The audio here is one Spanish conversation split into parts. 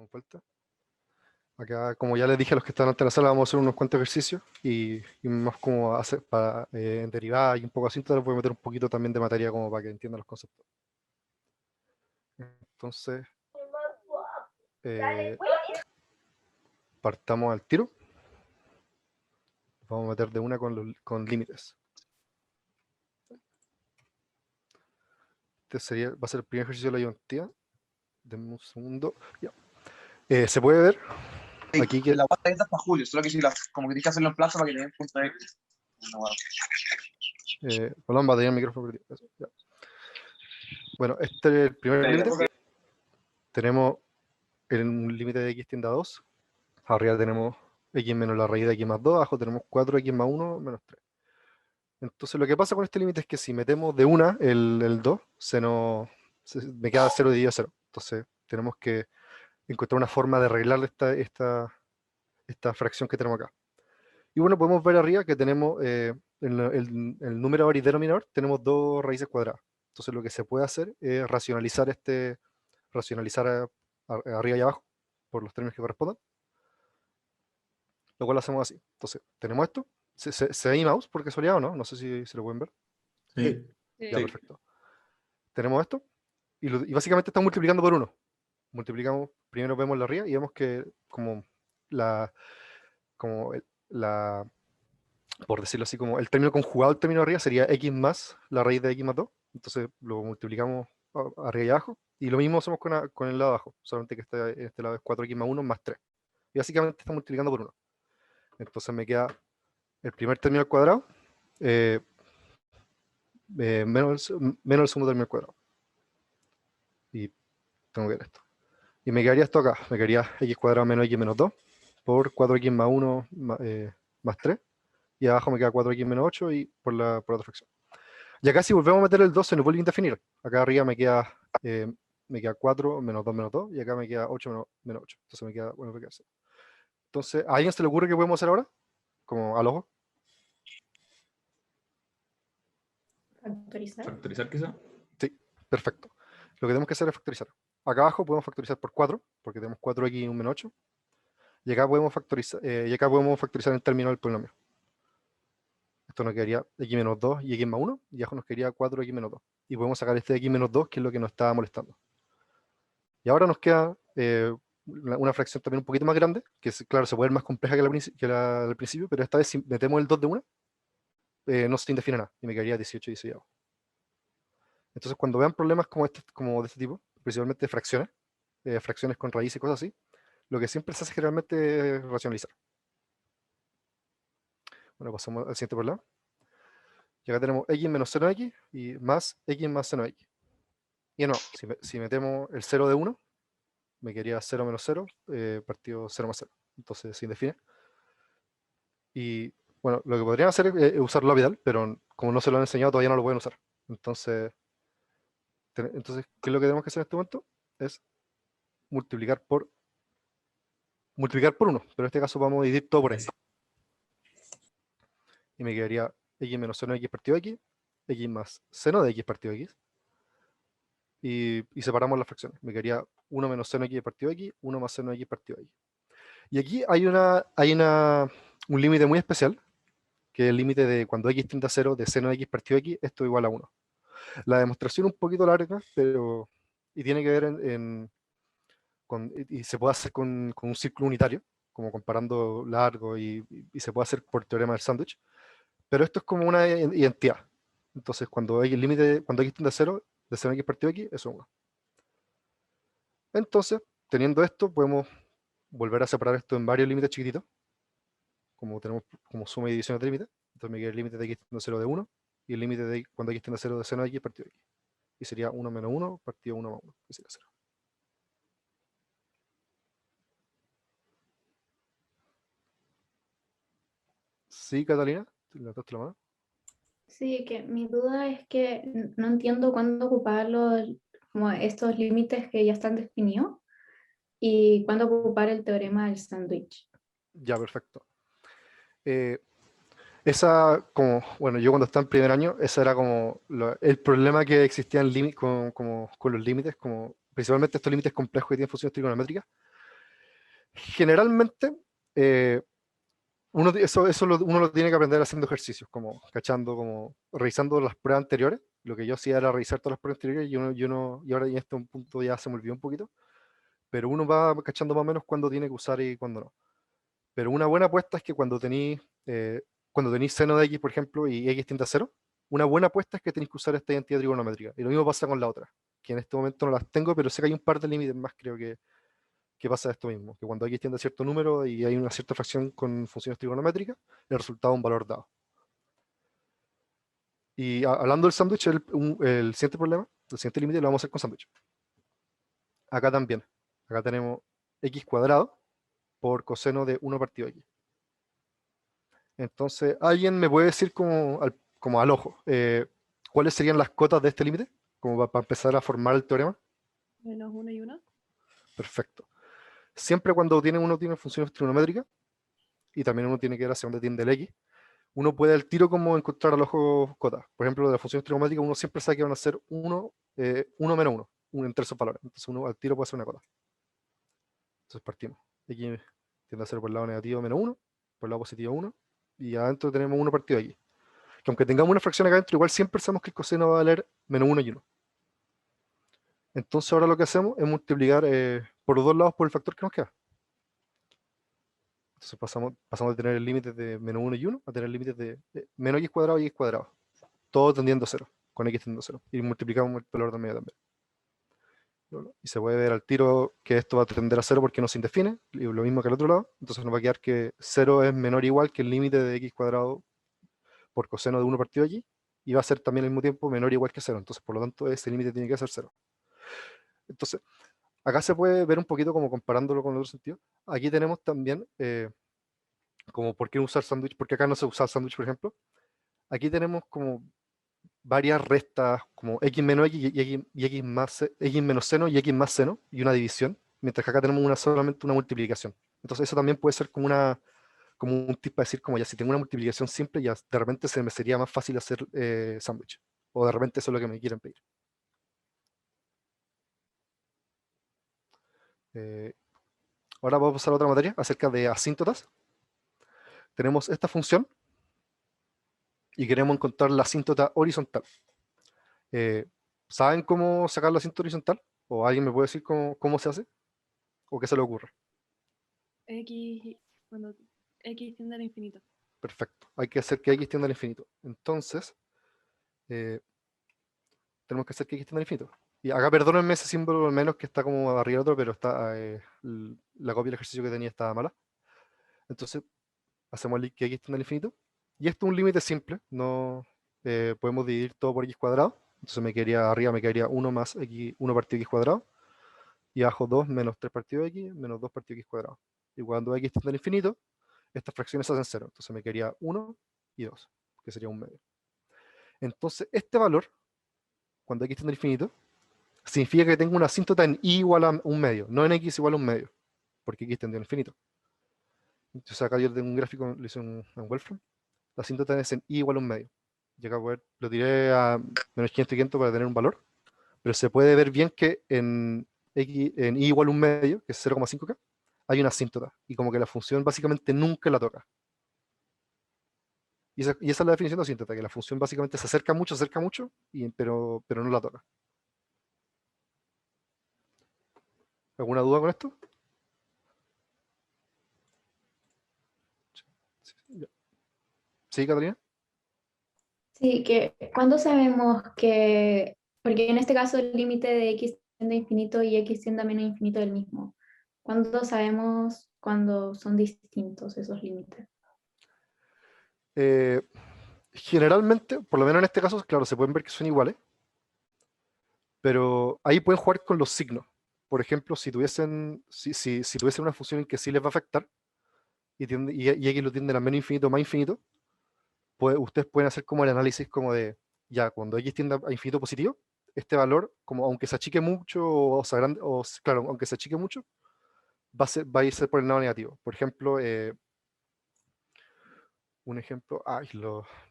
Damos vuelta. Acá, como ya les dije a los que están ante la sala, vamos a hacer unos cuantos ejercicios y más como hacer para en derivada y un poco así, entonces voy a meter un poquito también de materia como para que entiendan los conceptos. Entonces, partamos al tiro. Vamos a meter de una con límites. Este va a ser el primer ejercicio de la identidad. Denme un segundo. Ya. Se puede ver Sí, aquí que la guata es hasta julio, solo que si como que tienes que hacerlo en plazo para que te den punto de... perdón, va a tener el micrófono perdido. Eso, ya. Bueno, este es el primer límite. Tenemos un límite de x tiende a 2. Arriba tenemos x menos la raíz de x más 2. Abajo tenemos 4x más 1 menos 3. Entonces lo que pasa con este límite es que si metemos de una el 2, me queda 0 dividido a 0. Entonces tenemos que encontrar una forma de arreglar esta fracción que tenemos acá. Y bueno, podemos ver arriba que tenemos el numerador y denominador, tenemos dos raíces cuadradas. Entonces lo que se puede hacer es racionalizar arriba y abajo por los términos que correspondan. Lo cual lo hacemos así. Entonces, tenemos esto. ¿Se ve mi mouse por casualidad o no? No sé si lo pueden ver. Sí. Ya, perfecto. Tenemos esto. Y básicamente estamos multiplicando por 1. Multiplicamos, primero vemos la arriba y vemos que por decirlo así, como el término conjugado del término arriba sería x más la raíz de x más 2. Entonces lo multiplicamos arriba y abajo. Y lo mismo hacemos con el lado de abajo. Solamente que este lado es 4x más 1 más 3. Y básicamente está multiplicando por 1. Entonces me queda el primer término al cuadrado menos el segundo término al cuadrado. Y tengo que ver esto. Y me quedaría esto acá. Me quedaría x cuadrado menos x menos 2 por 4x más 1 más 3. Y abajo me queda 4x menos 8 y por otra fracción. Y acá si volvemos a meter el 2 se nos vuelve a indefinir. Acá arriba me queda 4 menos 2 menos 2 y acá me queda 8 menos 8. Entonces me queda, bueno, entonces, ¿a alguien se le ocurre qué podemos hacer ahora? Como al ojo. Factorizar. ¿Factorizar quizá? Sí, perfecto. Lo que tenemos que hacer es factorizar. Acá abajo podemos factorizar por 4, porque tenemos 4x y un menos 8. Y acá podemos factorizar en términos del polinomio. Esto nos quedaría x menos 2 y x más 1, y abajo nos quedaría 4x menos 2. Y podemos sacar este x menos 2, que es lo que nos estaba molestando. Y ahora nos queda una fracción también un poquito más grande, que claro, se puede ver más compleja que la del principio, pero esta vez si metemos el 2 de una, no se indefine nada, y me quedaría 18 y 16. Entonces cuando vean problemas como de este tipo, principalmente fracciones con raíz y cosas así, lo que siempre se hace generalmente es racionalizar. Bueno, pasamos al siguiente problema. Y acá tenemos x menos seno de x y más x más seno de x. Y no, si metemos el 0 de 1, me quedaría 0 menos 0, partido 0 más 0. Entonces se indefine. Y bueno, lo que podrían hacer es usar L'Hopital, pero como no se lo han enseñado todavía no lo pueden usar. Entonces, ¿qué es lo que tenemos que hacer en este momento? Es multiplicar por 1, pero en este caso vamos a dividir todo por n. Y me quedaría x menos seno de x partido x, x más seno de x partido x. Y separamos las fracciones. Me quedaría 1 menos seno de x partido x, 1 más seno de x partido x. Y aquí hay un límite muy especial, que es el límite de cuando x tiende a 0 de seno de x partido x, esto es igual a 1. La demostración es un poquito larga, y tiene que ver y se puede hacer con un círculo unitario, como comparando largo, y se puede hacer por teorema del sándwich. Pero esto es como una identidad. Entonces, cuando x tiende a 0, de seno de x partido x, eso es 1. Entonces, teniendo esto, podemos volver a separar esto en varios límites chiquititos, como tenemos como suma y división de límites. Entonces me queda el límite de x tiende a 0 de 1, y el límite de cuando x tiende a 0 de seno de x partido x. Y sería 1 menos 1 partido 1 más 1, que sería 0. ¿Sí, Catalina? ¿Levantaste la mano? Sí, que mi duda es que no entiendo cuándo ocupar como estos límites que ya están definidos y cuándo ocupar el teorema del sándwich. Ya, perfecto. Bueno, yo cuando estaba en primer año, ese era como el problema que existía con los límites, principalmente estos límites complejos que tienen funciones trigonométricas, Generalmente, uno lo tiene que aprender haciendo ejercicios, como cachando, como revisando las pruebas anteriores. Lo que yo hacía era revisar todas las pruebas anteriores y ahora en este punto ya se me olvidó un poquito, pero uno va cachando más o menos cuándo tiene que usar y cuándo no. Pero una buena apuesta es que cuando tenéis seno de x, por ejemplo, y x tiende a 0, una buena apuesta es que tenéis que usar esta identidad trigonométrica. Y lo mismo pasa con la otra, que en este momento no las tengo, pero sé que hay un par de límites más, creo que pasa esto mismo, que cuando x tiende a cierto número y hay una cierta fracción con funciones trigonométricas, el resultado es un valor dado. Y hablando del sándwich, el siguiente problema, el siguiente límite lo vamos a hacer con sándwich. Acá también, acá tenemos x cuadrado por coseno de 1 partido x. Entonces, ¿alguien me puede decir como al ojo cuáles serían las cotas de este límite? Como para empezar a formar el teorema. Menos 1 y 1. Perfecto. Siempre cuando uno tiene funciones trigonométricas, y también uno tiene que ver hacia dónde tiende el x, uno puede al tiro como encontrar al ojo cotas. Por ejemplo, de las funciones trigonométricas uno siempre sabe que van a ser 1 menos 1, entre esos valores. Entonces uno al tiro puede hacer una cota. Entonces partimos. X tiende a ser por el lado negativo menos 1, por el lado positivo 1, y adentro tenemos 1 partido de x. Que aunque tengamos una fracción acá adentro, igual siempre sabemos que el coseno va a valer menos 1 y 1. Entonces ahora lo que hacemos es multiplicar por los dos lados por el factor que nos queda. Entonces pasamos de tener el límite de menos 1 y 1 a tener límites de menos x cuadrado y x cuadrado. Todo tendiendo a 0, con x tendiendo a 0. Y multiplicamos el valor del medio también. Y se puede ver al tiro que esto va a tender a 0 porque no se indefine, y lo mismo que al otro lado. Entonces nos va a quedar que 0 es menor o igual que el límite de x cuadrado por coseno de 1 partido de x, y va a ser también al mismo tiempo menor o igual que 0. Entonces, por lo tanto, ese límite tiene que ser 0. Entonces, acá se puede ver un poquito como comparándolo con el otro sentido. Aquí tenemos también como por qué usar sándwich, porque acá no se usa el sándwich, por ejemplo. Aquí tenemos como varias restas, como x menos x y x menos seno y x más seno, y una división, mientras que acá tenemos solamente una multiplicación. Entonces eso también puede ser como un tip para decir, como ya si tengo una multiplicación simple, ya de repente se me sería más fácil hacer sándwich. O de repente eso es lo que me quieren pedir. Ahora vamos a pasar a otra materia acerca de asíntotas. Tenemos esta función y queremos encontrar la asíntota horizontal. ¿Saben cómo sacar la asíntota horizontal? ¿O alguien me puede decir cómo se hace? ¿O qué se le ocurre? Cuando x tiende al infinito. Perfecto. Hay que hacer que x tienda al infinito. Entonces, tenemos que hacer que x tienda al infinito. Y acá perdónenme ese símbolo al menos que está como arriba del otro, pero está la copia del ejercicio que tenía estaba mala. Entonces, hacemos que x tienda al infinito. Y esto es un límite simple. No podemos dividir todo por x cuadrado. Entonces arriba me quedaría 1 más x, 1 partido x cuadrado. Y abajo 2 menos 3 partido x menos 2 partido x cuadrado. Y cuando x tiende al infinito, estas fracciones hacen 0. Entonces me quedaría 1 y 2, que sería un medio. Entonces, este valor, cuando x tiende al infinito, significa que tengo una asíntota en y igual a un medio, no en x igual a un medio, porque x tiende al infinito. Entonces acá yo tengo un gráfico, lo hice en Wolfram, la asíntota es en y igual a un medio. Y acá lo tiré a menos 500 y 500 para tener un valor, pero se puede ver bien que en y igual a un medio, que es 0,5k, hay una asíntota, y como que la función básicamente nunca la toca. Y esa es la definición de asíntota, que la función básicamente se acerca mucho, pero no la toca. ¿Alguna duda con esto? ¿Sí, Catalina? Sí, que cuando sabemos que, porque en este caso el límite de x tiende a infinito y x tiende a menos infinito es el mismo, ¿cuándo sabemos cuando son distintos esos límites? Generalmente, por lo menos en este caso, claro, se pueden ver que son iguales, pero ahí pueden jugar con los signos. Por ejemplo, si tuviesen una función en que sí les va a afectar, y x lo tienden a menos infinito o más infinito, ustedes pueden hacer como el análisis como de, ya, cuando x tiende a infinito positivo, este valor, como aunque se achique mucho, claro, aunque se achique mucho, va a irse por el lado negativo. Por ejemplo, un ejemplo,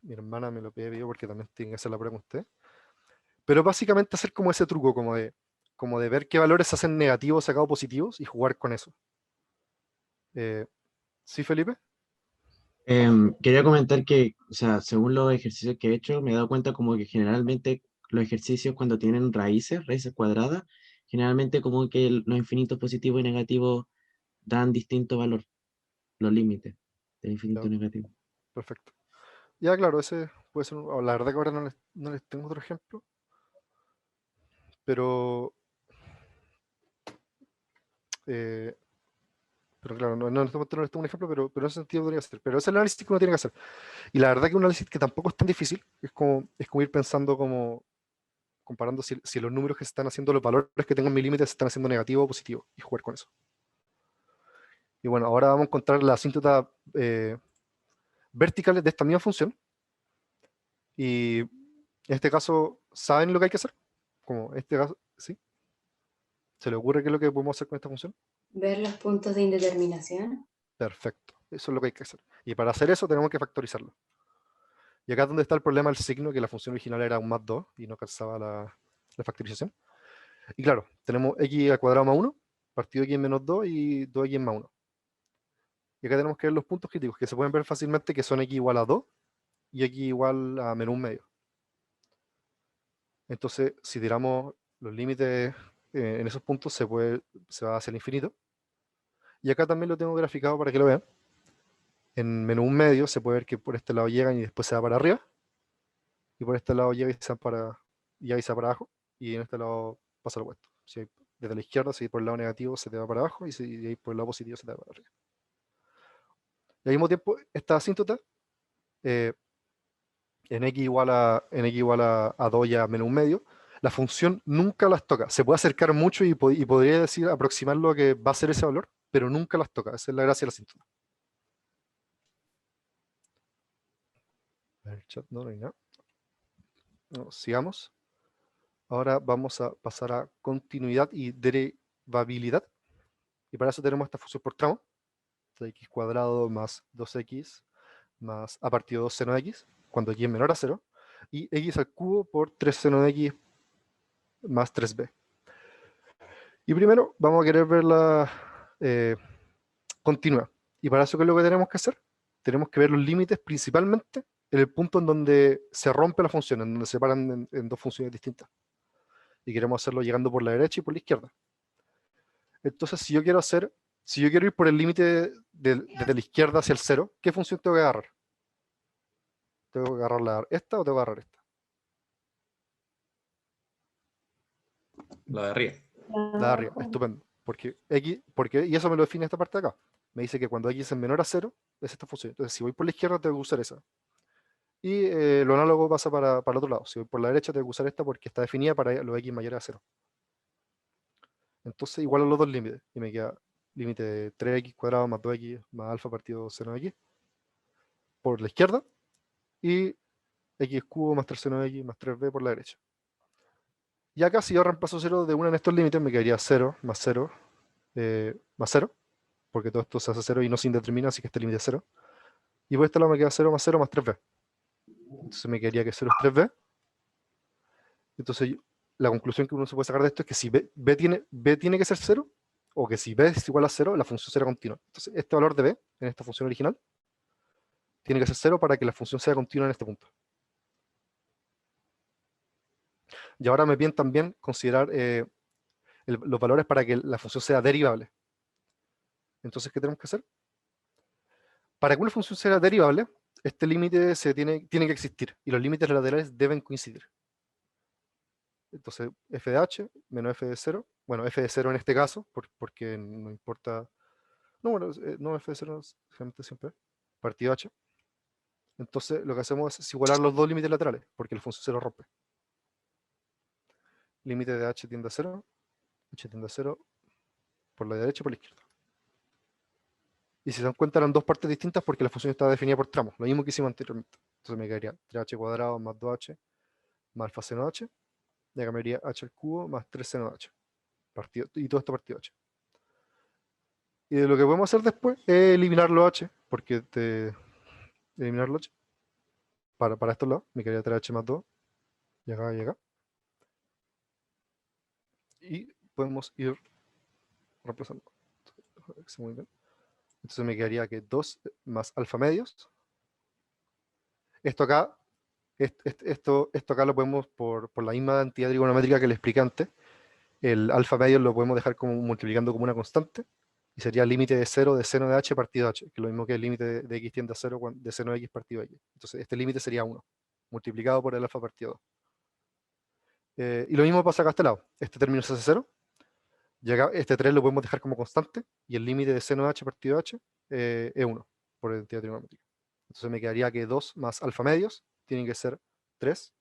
mi hermana me lo pidió porque también tiene que hacer la prueba con usted. Pero básicamente hacer como ese truco, como de ver qué valores se hacen negativos sacados positivos y jugar con eso. ¿Sí, Felipe? Quería comentar que, o sea, según los ejercicios que he hecho, me he dado cuenta como que generalmente los ejercicios cuando tienen raíces cuadradas, generalmente como que los infinitos positivos y negativos dan distinto valor, los límites del infinito Ya, negativo. perfecto. Ya, claro, ese puede ser, la verdad que ahora no les tengo otro ejemplo, pero, eh, pero claro, no en este momento no les tengo un ejemplo, pero en ese sentido podría ser. Pero ese es el análisis que uno tiene que hacer. Y la verdad que un análisis que tampoco es tan difícil, es como ir pensando como, comparando si los números que se están haciendo, los valores que tengo en mi límite se están haciendo negativo o positivo, y jugar con eso. Y bueno, ahora vamos a encontrar la asíntota verticales de esta misma función. Y en este caso, ¿saben lo que hay que hacer? Como en este caso, ¿sí? ¿Se le ocurre qué es lo que podemos hacer con esta función? Ver los puntos de indeterminación. Perfecto, eso es lo que hay que hacer. Y para hacer eso tenemos que factorizarlo. Y acá es donde está el problema del signo, que la función original era un más 2 y no alcanzaba la factorización. Y claro, tenemos x al cuadrado más 1, partido x en menos 2 y 2x en más 1. Y acá tenemos que ver los puntos críticos, que se pueden ver fácilmente, que son x igual a 2 y x igual a menos 1 medio. Entonces, si tiramos los límites en esos puntos, se va hacia el infinito. Y acá también lo tengo graficado para que lo vean. En menos 1 medio se puede ver que por este lado llegan y después se va para arriba. Y por este lado llega y se va para abajo. Y en este lado pasa lo opuesto. Si hay, desde la izquierda, si hay por el lado negativo, se te va para abajo. Y si hay por el lado positivo, se te va para arriba. Y al mismo tiempo, esta asíntota, en x igual a 2 y a menos 1 medio, la función nunca las toca. Se puede acercar mucho y podría decir, aproximar lo que va a ser ese valor, pero nunca las toca. Esa es la gracia de la asíntota. El chat no hay nada. No, sigamos. Ahora vamos a pasar a continuidad y derivabilidad. Y para eso tenemos esta función por tramo. X cuadrado más 2x más a partido de 2 seno de x, cuando x es menor a 0. Y x al cubo por 3 seno de x más 3b. Y primero vamos a querer ver la continua. Y para eso, ¿qué es lo que tenemos que hacer? Tenemos que ver los límites principalmente en el punto en donde se rompe la función, en donde se separan en dos funciones distintas. Y queremos hacerlo llegando por la derecha y por la izquierda. Entonces, si yo quiero ir por el límite desde la izquierda hacia el 0, ¿qué función tengo que agarrar? ¿Tengo que agarrar esta o tengo que agarrar esta? La de arriba. La de arriba, estupendo. Y eso me lo define esta parte de acá. Me dice que cuando x es menor a 0, es esta función. Entonces, si voy por la izquierda, tengo que usar esa. Y lo análogo pasa para el otro lado. Si voy por la derecha, tengo que usar esta porque está definida para los x mayores a 0. Entonces, igual a los dos límites. Y me queda límite de 3x cuadrado más 2x más alfa partido seno de x por la izquierda. Y x cubo más 3 seno de x más 3b por la derecha. Y acá, si yo reemplazo 0 de una en estos límites, me quedaría 0 más 0 más 0. Porque todo esto se hace 0 y no se indetermina, así que este límite es 0. Y por este lado me queda 0 más 3b. Entonces me quedaría que 0 es 3b. Entonces la conclusión que uno se puede sacar de esto es que si b tiene que ser 0, o que si b es igual a 0, la función será continua. Entonces este valor de b, en esta función original, tiene que ser 0 para que la función sea continua en este punto. Y ahora me piden también considerar los valores para que la función sea derivable. Entonces, ¿qué tenemos que hacer? Para que una función sea derivable, este límite tiene que existir y los límites laterales deben coincidir. Entonces, f de h menos f de 0. Bueno, f de 0 en este caso, porque no importa. No, bueno, no, f de 0 generalmente siempre partido h. Entonces, lo que hacemos es igualar los dos límites laterales, porque la función se lo rompe. Límite de h tiende a 0, h tiende a 0 por la derecha y por la izquierda. Y si se dan cuenta, eran dos partes distintas porque la función estaba definida por tramos, lo mismo que hicimos anteriormente. Entonces me quedaría 3h cuadrado más 2h más alfa seno h. Y acá me quedaría h al cubo más 3 seno h. Y todo esto partido h. Y de lo que podemos hacer después es eliminar los h, porque eliminar los h. Para estos lados, me quedaría 3h más 2. Y acá y acá. Y podemos ir reemplazando. Entonces Entonces me quedaría que 2 más alfa medios. Esto acá, esto acá lo podemos, por la misma entidad trigonométrica que le expliqué antes, el alfa medio lo podemos dejar como multiplicando como una constante, y sería el límite de 0 de seno de h partido h, que es lo mismo que el límite de x tiende a 0 de seno de x partido x. Entonces este límite sería 1, multiplicado por el alfa partido 2. Y lo mismo pasa acá a este lado. Este término se hace 0, y acá este 3 lo podemos dejar como constante, y el límite de seno de h partido h es 1, por entidad trigonométrica. Entonces me quedaría que 2 más alfa medios tienen que ser 3,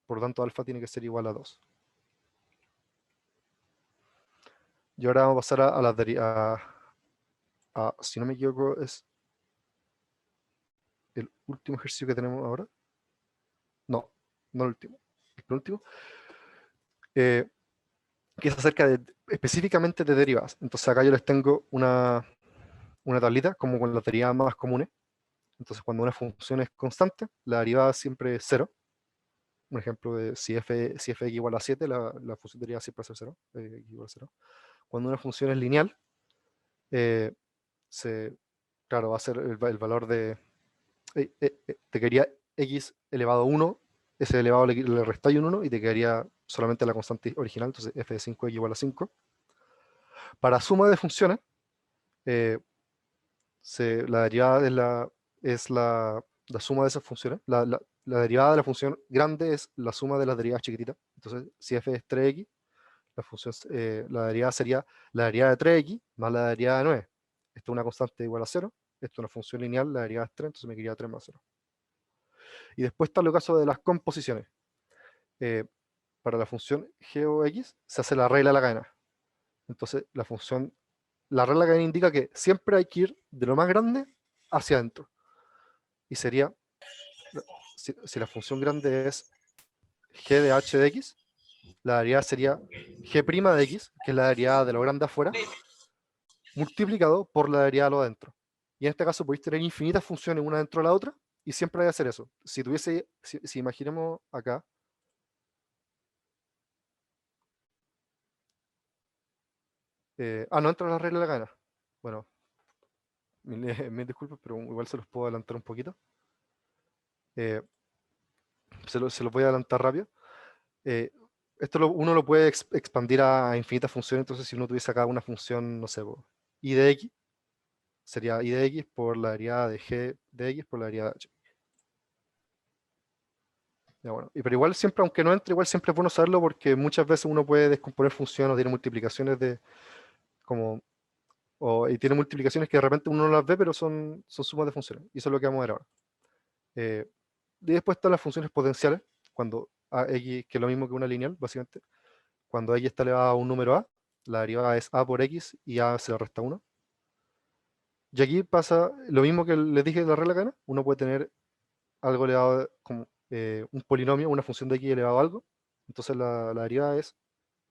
por lo tanto alfa tiene que ser igual a 2. Y ahora vamos a pasar a las derivadas. Si no me equivoco, es el último ejercicio que tenemos ahora. No el último, el penúltimo. Que es acerca específicamente de derivadas. Entonces acá yo les tengo una tablita como con las derivadas más comunes. Entonces cuando una función es constante, la derivada siempre es 0. Un ejemplo de si f igual a 7, la función de derivada siempre va a ser 0, igual a 0. Cuando una función es lineal, claro, va a ser el valor de te quedaría x elevado a 1, ese elevado le restáis un 1 y te quedaría solamente la constante original, entonces f de 5x igual a 5. Para suma de funciones, la derivada es la suma de esas funciones. La derivada de la función grande es la suma de las derivadas chiquititas. Entonces, si f es 3x, la derivada sería la derivada de 3x más la derivada de 9. Esto es una constante igual a 0. Esto es una función lineal, la derivada es 3, entonces me quedaría 3 más 0. Y después está el caso de las composiciones. Para la función g o x se hace la regla de la cadena. Entonces, la regla de la cadena indica que siempre hay que ir de lo más grande hacia adentro. Y sería, si la función grande es g de h de x, la derivada sería g' de x, que es la derivada de lo grande afuera, multiplicado por la derivada de lo adentro. Y en este caso podéis tener infinitas funciones una dentro de la otra, y siempre hay que hacer eso. Si imaginemos acá, no entra la regla de la cadena. Bueno, mil disculpas, pero igual se los puedo adelantar un poquito. Se los voy a adelantar rápido. Esto uno lo puede expandir a infinitas funciones. Entonces, si uno tuviese acá una función, no sé, y de x, sería y de x por la derivada de g de x por la derivada de h. Ya, bueno. Pero igual siempre, aunque no entre, igual siempre es bueno saberlo porque muchas veces uno puede descomponer funciones o tiene multiplicaciones y tiene multiplicaciones que de repente uno no las ve, pero son sumas de funciones. Y eso es lo que vamos a ver ahora. Y después están las funciones potenciales, cuando x, que es lo mismo que una lineal, básicamente. Cuando x está elevado a un número a, la derivada es a por x y a se le resta 1. Y aquí pasa lo mismo que les dije de la regla cadena. Uno puede tener algo elevado como un polinomio, una función de x elevado a algo. Entonces la derivada es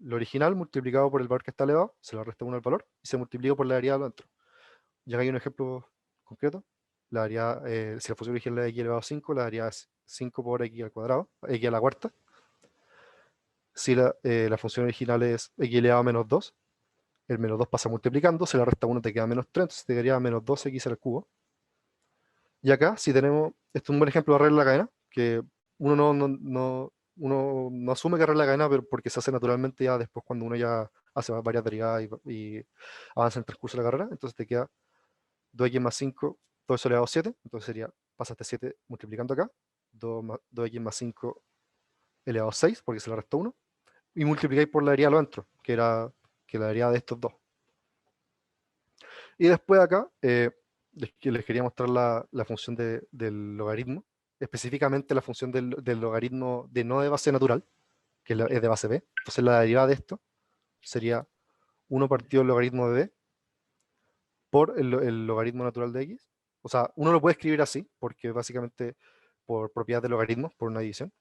lo original multiplicado por el valor que está elevado, se le resta 1 al valor, y se multiplica por la derivada de lo dentro. Y acá hay un ejemplo concreto. La derivada, si la función original es x elevado a 5, la derivada es 5 por x al cuadrado, x a la cuarta. Si la función original es x elevado a menos 2, el menos 2 pasa multiplicando, se le resta 1, te queda menos 3, entonces te quedaría menos 2x al cubo. Y acá, si tenemos, esto es un buen ejemplo de regla de la cadena, que uno no asume que es regla de la cadena, pero porque se hace naturalmente ya después cuando uno ya hace varias derivadas y avanza en el transcurso de la carrera. Entonces te queda 2x más 5, todo eso elevado a 7, entonces sería, pasaste 7 multiplicando acá, 2x más 5 elevado a 6, porque se le resta 1, y multiplicáis por la derivada de lo dentro, que era la derivada de estos dos. Y después acá, les quería mostrar la función del logaritmo, específicamente la función del logaritmo no de base natural, que es de base b. Entonces la derivada de esto sería 1 partido el logaritmo de b por el logaritmo natural de x. O sea, uno lo puede escribir así, porque básicamente por propiedad de logaritmos, por una división.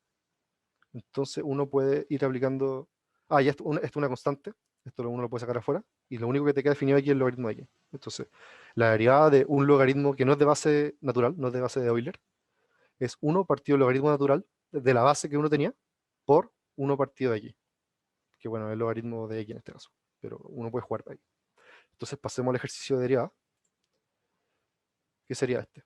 Entonces uno puede ir aplicando... ya esto es una constante, esto uno lo puede sacar afuera, y lo único que te queda definido aquí es el logaritmo de x. Entonces, la derivada de un logaritmo que no es de base natural, no es de base de Euler, es 1 partido el logaritmo natural de la base que uno tenía por 1 partido de x. Que bueno, es el logaritmo de x en este caso, pero uno puede jugar de ahí. Entonces pasemos al ejercicio de derivada. que sería este.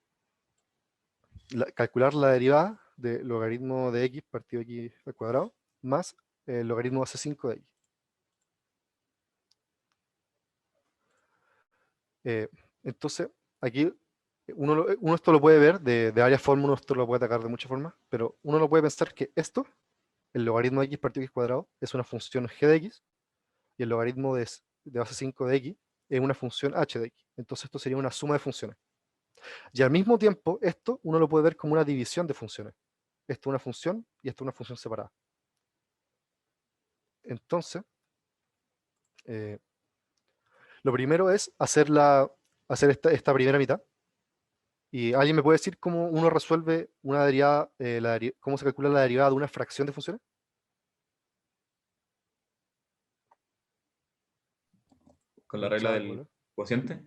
Calcular la derivada del logaritmo de x partido de x al cuadrado más el logaritmo base 5 de x. Entonces, aquí uno esto lo puede ver de varias formas, uno esto lo puede atacar de muchas formas, pero uno lo puede pensar que esto, el logaritmo de x partido de x cuadrado, es una función g de x, y el logaritmo de base 5 de x es una función h de x. Entonces esto sería una suma de funciones. Y al mismo tiempo, esto uno lo puede ver como una división de funciones. Esto es una función y esto es una función separada. Entonces, lo primero es hacer esta primera mitad. ¿Y alguien me puede decir cómo uno resuelve una derivada, cómo se calcula la derivada de una fracción de funciones? Con la regla Gonzalo, del hola. cociente.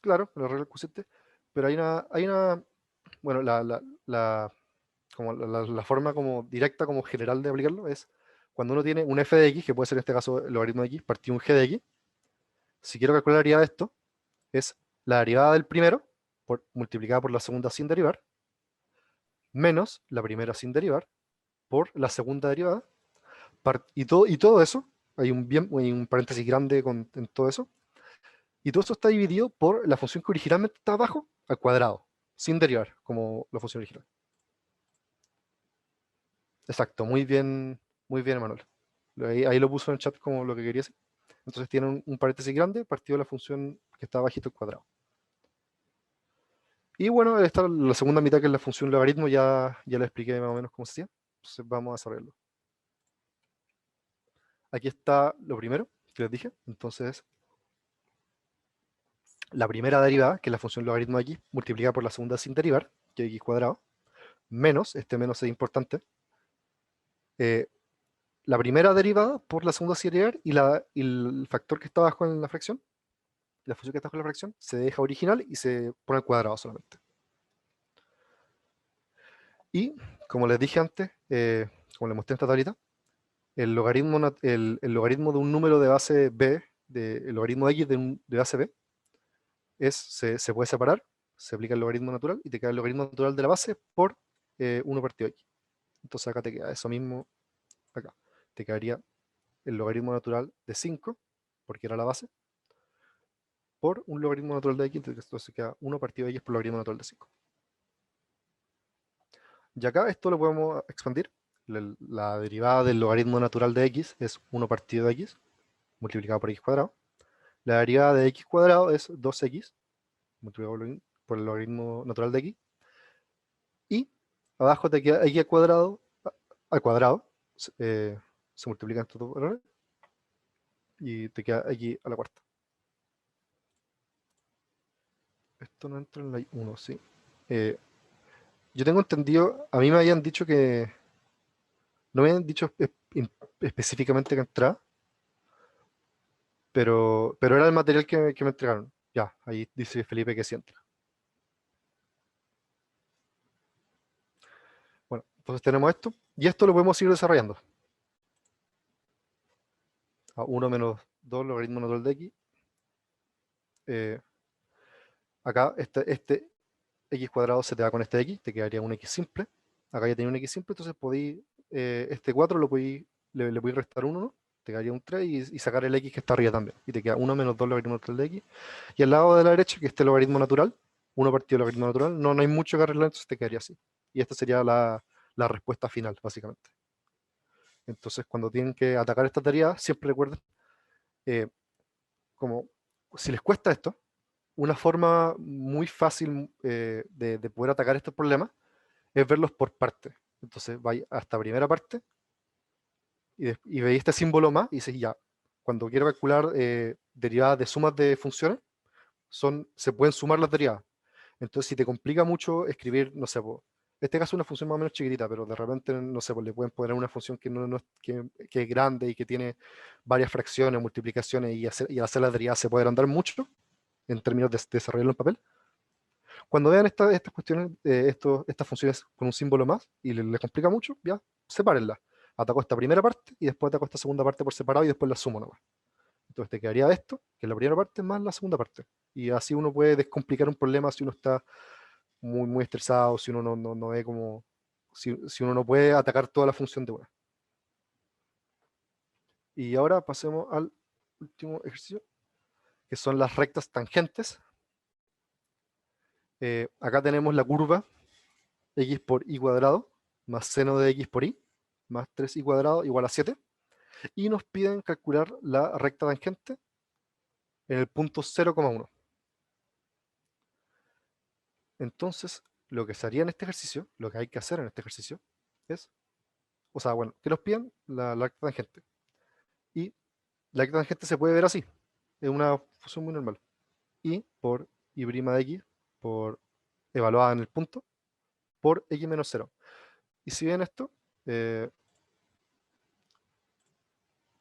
Claro, la regla del cociente, pero bueno, la forma como directa, como general de aplicarlo es cuando uno tiene un f de x, que puede ser en este caso el logaritmo de x, partido un g de x. Si quiero calcular la derivada de esto, es la derivada del primero multiplicada por la segunda sin derivar, menos la primera sin derivar, por la segunda derivada, y todo eso, hay un paréntesis grande en todo eso, y todo eso está dividido por la función que originalmente está abajo, al cuadrado, sin derivar, como la función original. Exacto, muy bien, Emanuel. Ahí lo puso en el chat como lo que quería decir. Entonces tiene un paréntesis grande partido de la función que está bajito al cuadrado. Y bueno, está la segunda mitad, que es la función logaritmo, ya le expliqué más o menos cómo se hacía. Entonces vamos a desarrollarlo. Aquí está lo primero que les dije. Entonces, la primera derivada, que es la función logaritmo de x, multiplicada por la segunda sin derivar, que es x cuadrado, menos, este menos es importante, la primera derivada por la segunda sin derivar, y el factor que está abajo en la fracción, la función que está abajo en la fracción, se deja original y se pone al cuadrado solamente. Y, como les dije antes, como les mostré en esta tablita, el logaritmo de un número de base b, el logaritmo de x de base b, se puede separar, se aplica el logaritmo natural y te queda el logaritmo natural de la base por 1 partido x. Entonces acá te queda eso mismo, acá. Te quedaría el logaritmo natural de 5, porque era la base, por un logaritmo natural de x, entonces queda 1 partido de x por logaritmo natural de 5. Y acá esto lo podemos expandir. La derivada del logaritmo natural de x es 1 partido de x, multiplicado por x cuadrado. La derivada de x cuadrado es 2x, multiplicado por el logaritmo natural de x. Y abajo te queda x al cuadrado, se multiplican estos dos valores, y te queda x a la cuarta. Esto no entra en la 1, sí. Yo tengo entendido, a mí me habían dicho que, no me habían dicho específicamente que entraba, pero era el material que me entregaron. Ya, ahí dice Felipe que sí entra. Bueno, entonces tenemos esto, y esto lo podemos seguir desarrollando. A 1 menos 2 logaritmo natural de x. Acá este x cuadrado se te va con este x, te quedaría un x simple. Acá ya tenía un x simple, entonces este 4 le podéis restar 1, ¿no? Te quedaría un 3 y sacar el x que está arriba también. Y te queda 1 menos 2 logaritmo natural de x. Y al lado de la derecha, que este logaritmo natural, 1 partido logaritmo natural, no hay mucho que arreglar, entonces te quedaría así. Y esta sería la respuesta final, básicamente. Entonces, cuando tienen que atacar esta tarea, siempre recuerden, como si les cuesta esto, una forma muy fácil de poder atacar estos problemas es verlos por partes. Entonces, vais a esta primera parte y veis este símbolo más y dices, ya, cuando quiero calcular derivadas de sumas de funciones, se pueden sumar las derivadas. Entonces, si te complica mucho escribir, no sé, este caso es una función más o menos chiquitita, pero de repente, no sé, le pueden poner una función que es grande y que tiene varias fracciones, multiplicaciones, y al hacer las derivadas se puede agrandar mucho en términos de desarrollarlo en papel. Cuando vean estas cuestiones, estas funciones con un símbolo más y les complica mucho, ya, sepárenlas. Ataco esta primera parte y después ataco esta segunda parte por separado y después la sumo nomás. Entonces te quedaría esto, que es la primera parte, más la segunda parte. Y así uno puede descomplicar un problema si uno está muy, muy estresado, si uno no ve como... Si uno no puede atacar toda la función de una. Y ahora pasemos al último ejercicio, que son las rectas tangentes. Acá tenemos la curva x por y cuadrado más seno de x por y más 3y cuadrado igual a 7. Y nos piden calcular la recta tangente en el punto 0,1. Entonces, lo que se haría en este ejercicio, lo que hay que hacer en este ejercicio, es, o sea, bueno, que nos piden la recta tangente. Y la recta tangente se puede ver así, es una función muy normal. Y por y' de x, por evaluada en el punto, por x menos 0. Y si ven esto,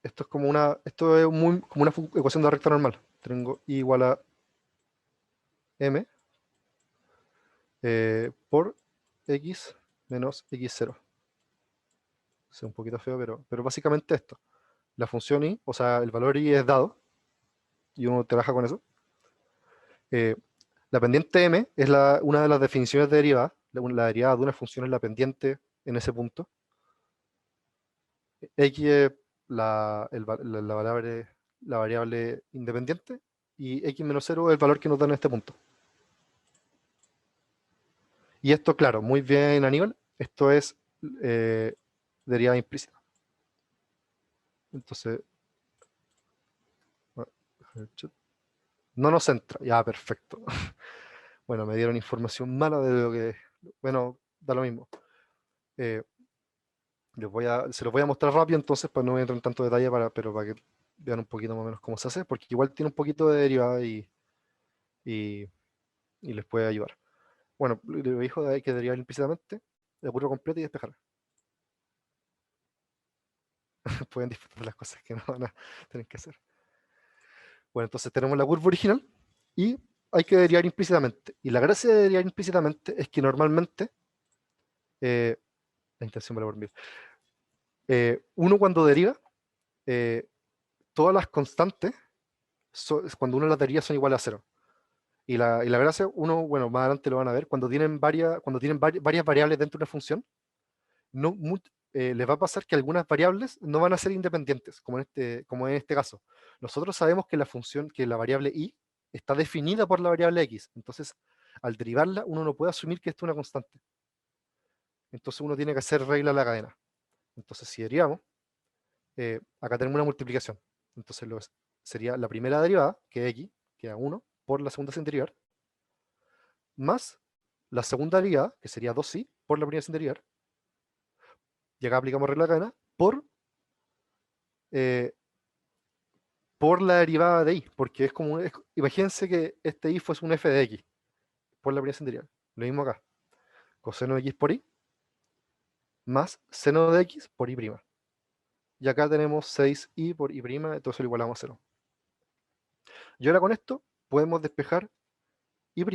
esto es como una ecuación de recta normal. Tengo y igual a m por x menos x0. Es un poquito feo, pero básicamente esto. La función y, o sea, el valor y es dado, y uno trabaja con eso. La pendiente m es una de las definiciones de derivada. La derivada de una función es la pendiente en ese punto. X es la variable independiente, y x menos 0 es el valor que nos da en este punto. Y esto, claro, muy bien, Aníbal, esto es derivada implícita. Entonces, no nos entra. Ya, perfecto. Bueno, me dieron información mala de lo que... Bueno, da lo mismo. Se los voy a mostrar rápido entonces, para no entrar en tanto detalle, pero para que vean un poquito más o menos cómo se hace, porque igual tiene un poquito de derivada y les puede ayudar. Bueno, lo dijo de ahí que derivar implícitamente, de puro completo y despejar. Pueden disfrutar las cosas que no van a tener que hacer. Bueno, entonces tenemos la curva original y hay que derivar implícitamente. Y la gracia de derivar implícitamente es que normalmente, la intención me la por uno cuando deriva, todas las constantes, cuando uno las deriva, son iguales a 0. Y la gracia, uno, bueno, más adelante lo van a ver, cuando tienen varias variables dentro de una función, les va a pasar que algunas variables no van a ser independientes, como en este caso. Nosotros sabemos que la variable y está definida por la variable x, entonces al derivarla uno no puede asumir que esto es una constante. Entonces uno tiene que hacer regla a la cadena. Entonces si derivamos, acá tenemos una multiplicación. Entonces sería la primera derivada, que es x, que es 1, por la segunda sin derivar, más la segunda derivada, que sería 2y, por la primera sin derivar, y acá aplicamos regla de cadena, por la derivada de y, porque es como, imagínense que este y fuese un f de x, por la primera sin derivar. Lo mismo acá, coseno de x por y, más seno de x por y'. Y acá tenemos 6y por y', entonces lo igualamos a 0. Y ahora con esto podemos despejar y'.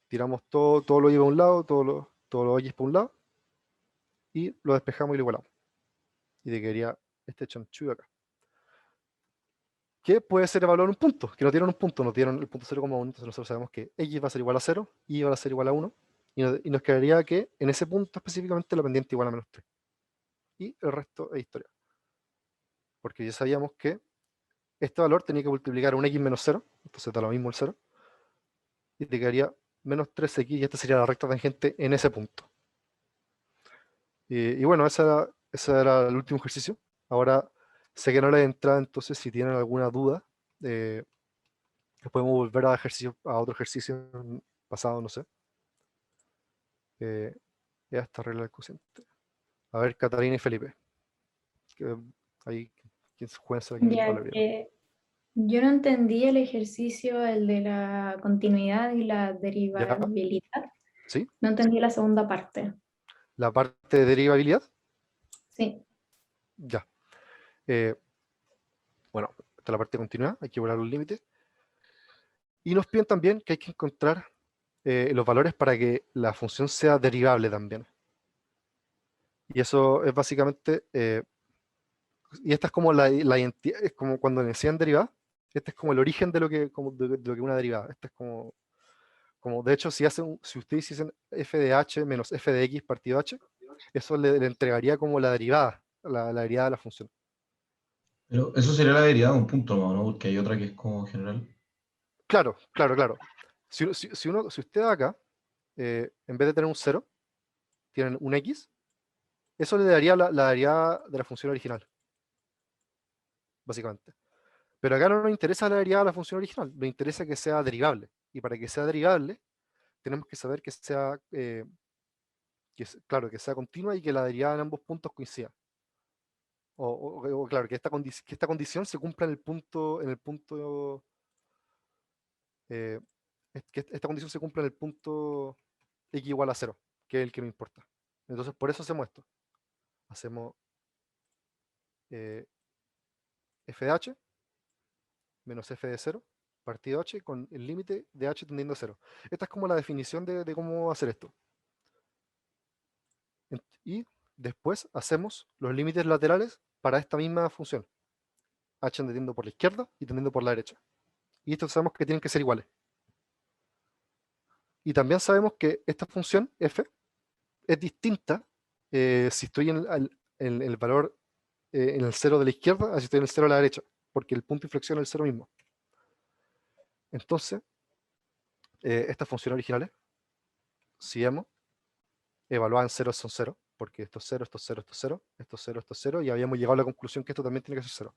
Tiramos todo lo y para un lado, todo lo x para un lado, y lo despejamos y lo igualamos. Y te quedaría este chanchullo acá. Que puede ser evaluado en un punto, que nos dieron un punto, nos dieron el punto 0,1, entonces nosotros sabemos que x va a ser igual a 0, y va a ser igual a 1, y nos quedaría que en ese punto específicamente la pendiente igual a menos 3. Y el resto es historia. Porque ya sabíamos que este valor tenía que multiplicar un x menos 0, entonces da lo mismo el 0, y te quedaría menos 3x, y esta sería la recta tangente en ese punto. Y bueno, ese era el último ejercicio. Ahora sé que no le he entrado, entonces si tienen alguna duda, podemos volver a otro ejercicio pasado, no sé. Ya está regla del cociente. A ver, Catalina y Felipe. Ahí, ¿quién juega aquí? Ya, yo no entendí el ejercicio, el de la continuidad y la derivabilidad. ¿Sí? No entendí la segunda parte. La parte de derivabilidad. Sí. Ya. Bueno, esta es la parte de continuidad, hay que volar los límites. Y nos piden también que hay que encontrar los valores para que la función sea derivable también. Y eso es básicamente, y esta es como la identidad, es como cuando decían derivada, Este es como el origen de lo que, de lo que es una derivada. Este es como de hecho, si ustedes hiciesen f de h menos f de x partido h, eso le entregaría como la derivada, la derivada de la función. Pero eso sería la derivada de un punto, ¿no? Porque hay otra que es como general. Claro. Si usted acá, en vez de tener un 0, tienen un x, eso le daría la derivada de la función original, básicamente. Pero acá no nos interesa la derivada de la función original, nos interesa que sea derivable. Y para que sea derivable, tenemos que saber que sea, claro, que sea continua y que la derivada en ambos puntos coincida. O claro, que esta condición se cumpla en el punto, que esta condición se cumpla en el punto x igual a 0, que es el que nos importa. Entonces, por eso hacemos esto. Hacemos f de h menos f de 0 partido h con el límite de h tendiendo a 0. Esta es como la definición de cómo hacer esto. Y después hacemos los límites laterales para esta misma función. H tendiendo por la izquierda y tendiendo por la derecha. Y esto sabemos que tienen que ser iguales. Y también sabemos que esta función f es distinta si estoy en el valor en el 0 de la izquierda a si estoy en el 0 de la derecha, porque el punto de inflexión es el 0 mismo. Entonces, estas funciones originales, si m evaluadas en 0 son 0, porque esto es 0, esto es 0, esto es 0, esto es 0, esto es 0, y habíamos llegado a la conclusión que esto también tiene que ser 0.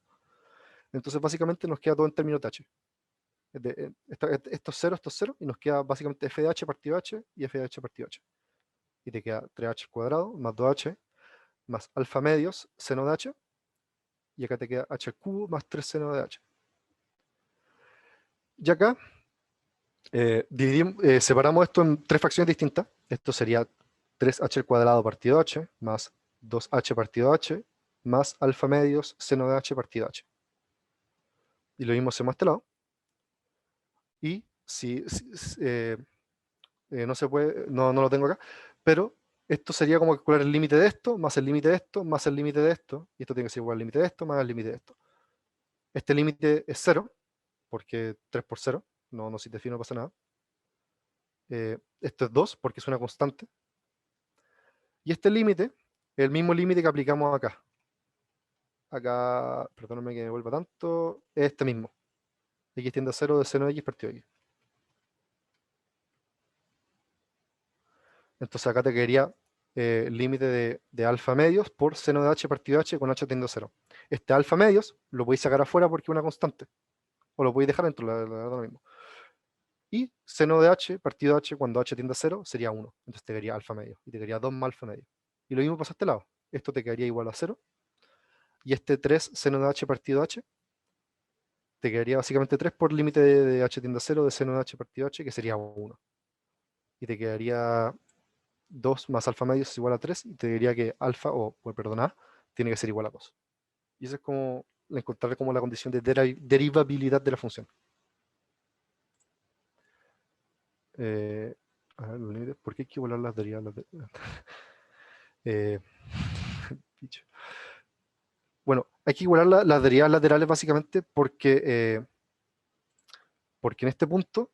Entonces, básicamente nos queda todo en términos de h. Esto es 0, esto es 0, y nos queda básicamente f de h partido h y f de h partido h. Y te queda 3h al cuadrado más 2h más alfa medios seno de h, y acá te queda h al cubo más 3 seno de h. Y acá separamos esto en tres fracciones distintas. Esto sería 3h al cuadrado partido h más 2h partido h más alfa medios seno de h partido h. Y lo mismo hacemos a este lado. Y si no se puede, no lo tengo acá, pero esto sería como calcular el límite de esto, más el límite de esto, más el límite de esto, y esto tiene que ser igual al límite de esto, más el límite de esto. Este límite es 0, porque 3 por 0, no si defino no pasa nada. Esto es 2, porque es una constante. Y este límite es el mismo límite que aplicamos acá. Acá, perdóname que me vuelva tanto, es este mismo. X tiende a 0 de seno de x partido de x. Entonces acá te quedaría el límite de alfa medios por seno de h partido de h con h tiende a 0. Este alfa medios lo podéis sacar afuera porque es una constante. O lo podéis dejar dentro, la verdad lo mismo. Y seno de h partido de h cuando h tiende a 0 sería 1. Entonces te quedaría alfa medio. Y te quedaría 2 más alfa medio. Y lo mismo pasa a este lado. Esto te quedaría igual a 0. Y este 3 seno de h partido de h te quedaría básicamente 3 por límite de h tiende a 0 de seno de h partido de h, que sería 1. Y te quedaría 2 más alfa medio es igual a 3, y te diría que alfa, perdón, A, tiene que ser igual a 2. Y eso es como encontrar como la condición de derivabilidad de la función. A ver, los límites, ¿por qué hay que igualar las derivadas? Bueno, hay que igualar las derivadas laterales básicamente porque en este punto,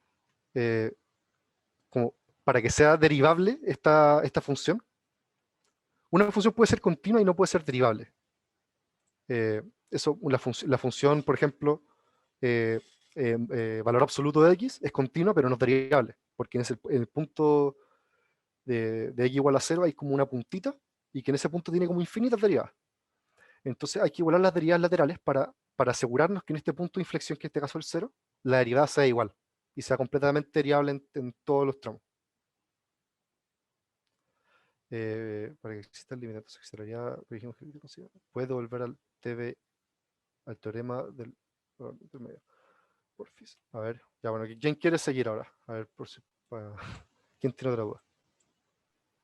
como para que sea derivable esta función, una función puede ser continua y no puede ser derivable. La función, por ejemplo, valor absoluto de x es continua, pero no es derivable, porque en el punto de x igual a 0 hay como una puntita, y que en ese punto tiene como infinitas derivadas. Entonces hay que igualar las derivadas laterales para asegurarnos que en este punto de inflexión, que en este caso es el 0, la derivada sea igual, y sea completamente derivable en todos los tramos. Para que exista el límite, entonces puede devolver al TV, al teorema del medio. Porfis. A ver, ya bueno, ¿quién quiere seguir ahora? A ver, ¿quién tiene otra duda?